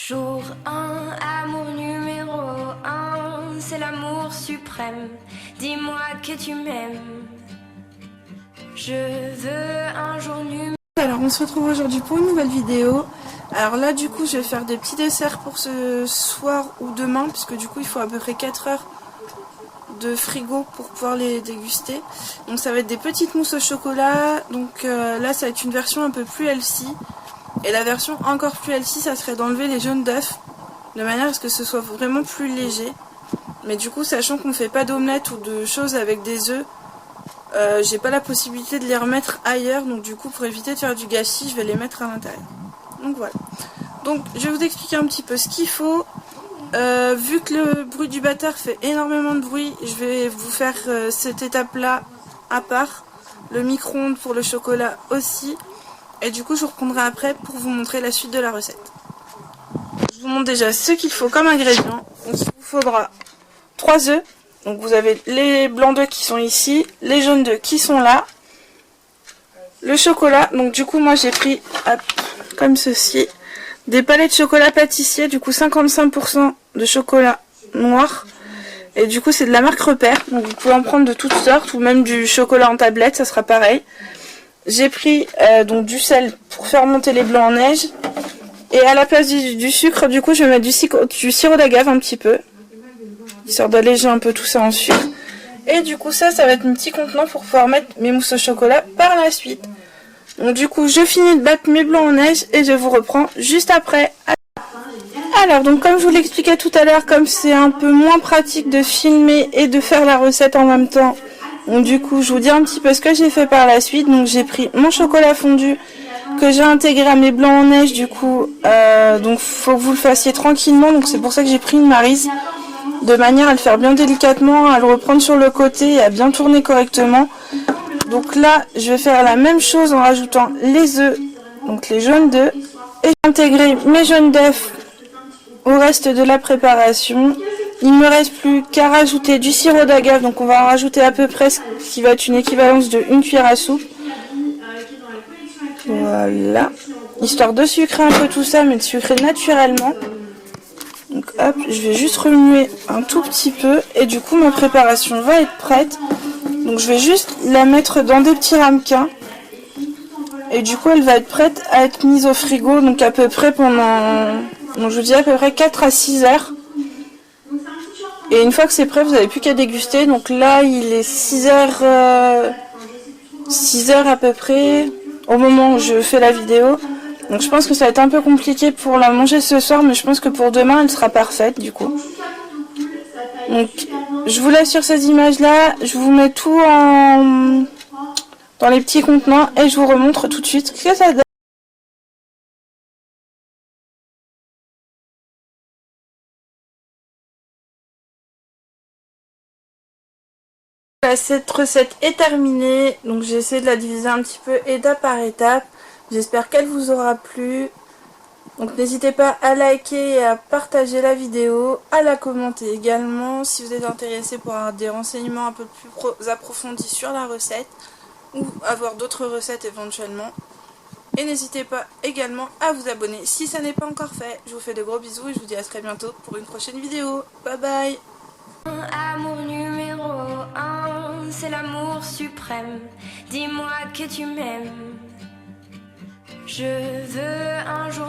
Jour 1, amour numéro 1, c'est l'amour suprême. Dis-moi que tu m'aimes. Je veux un jour numéro... Alors on se retrouve aujourd'hui pour une nouvelle vidéo. Alors là du coup je vais faire des petits desserts pour ce soir ou demain, puisque du coup il faut à peu près 4 heures de frigo pour pouvoir les déguster. Donc ça va être des petites mousses au chocolat. Donc là ça va être une version un peu plus healthy. Et la version encore plus healthy, ça serait d'enlever les jaunes d'œufs, de manière à ce que ce soit vraiment plus léger. Mais du coup, sachant qu'on ne fait pas d'omelette ou de choses avec des œufs, j'ai pas la possibilité de les remettre ailleurs. Donc du coup, pour éviter de faire du gâchis, je vais les mettre à l'intérieur. Donc voilà. Donc je vais vous expliquer un petit peu ce qu'il faut. Vu que le bruit du batteur fait énormément de bruit, je vais vous faire cette étape-là à part. Le micro-ondes pour le chocolat aussi. Et du coup je vous reprendrai après pour vous montrer la suite de la recette. Je vous montre déjà ce qu'il faut comme ingrédients. Donc, il vous faudra 3 œufs. Donc vous avez les blancs d'œufs qui sont ici, les jaunes d'œufs qui sont là. Le chocolat, donc du coup moi j'ai pris hop, comme ceci. Des palettes de chocolat pâtissier, du coup 55% de chocolat noir. Et du coup c'est de la marque Repère. Donc vous pouvez en prendre de toutes sortes ou même du chocolat en tablette, ça sera pareil. J'ai pris donc du sel pour faire monter les blancs en neige. Et à la place du sucre, du coup, je vais mettre du sirop d'agave un petit peu. Histoire d'alléger un peu tout ça en sucre. Et du coup, ça va être un petit contenant pour pouvoir mettre mes mousses au chocolat par la suite. Donc du coup, je finis de battre mes blancs en neige et je vous reprends juste après. Alors, donc comme je vous l'expliquais tout à l'heure, comme c'est un peu moins pratique de filmer et de faire la recette en même temps, donc du coup, je vous dis un petit peu ce que j'ai fait par la suite. Donc j'ai pris mon chocolat fondu que j'ai intégré à mes blancs en neige. Du coup, donc faut que vous le fassiez tranquillement. Donc c'est pour ça que j'ai pris une maryse, de manière à le faire bien délicatement, à le reprendre sur le côté et à bien tourner correctement. Donc là, je vais faire la même chose en rajoutant les œufs, donc les jaunes d'œufs, et j'intégrer mes jaunes d'œufs au reste de la préparation. Il ne me reste plus qu'à rajouter du sirop d'agave, donc on va en rajouter à peu près ce qui va être une équivalence de 1 cuillère à soupe. Voilà, histoire de sucrer un peu tout ça, mais de sucrer naturellement. Donc hop, je vais juste remuer un tout petit peu et du coup ma préparation va être prête. Donc je vais juste la mettre dans des petits ramequins. Et du coup elle va être prête à être mise au frigo, donc à peu près pendant, donc je vous dis à peu près 4 à 6 heures. Et une fois que c'est prêt, vous n'avez plus qu'à déguster. Donc là, il est 6 heures, 6 heures à peu près, au moment où je fais la vidéo. Donc je pense que ça va être un peu compliqué pour la manger ce soir, mais je pense que pour demain, elle sera parfaite du coup. Donc je vous laisse sur ces images-là. Je vous mets tout dans les petits contenants et je vous remontre tout de suite ce que ça donne. Cette recette est terminée, donc j'ai essayé de la diviser un petit peu étape par étape. J'espère qu'elle vous aura plu. Donc n'hésitez pas à liker et à partager la vidéo, à la commenter également si vous êtes intéressé pour avoir des renseignements un peu plus approfondis sur la recette ou avoir d'autres recettes éventuellement. Et n'hésitez pas également à vous abonner si ça n'est pas encore fait. Je vous fais de gros bisous et je vous dis à très bientôt pour une prochaine vidéo. Bye bye. Amour numéro 1, c'est l'amour suprême. Dis-moi que tu m'aimes. Je veux un jour...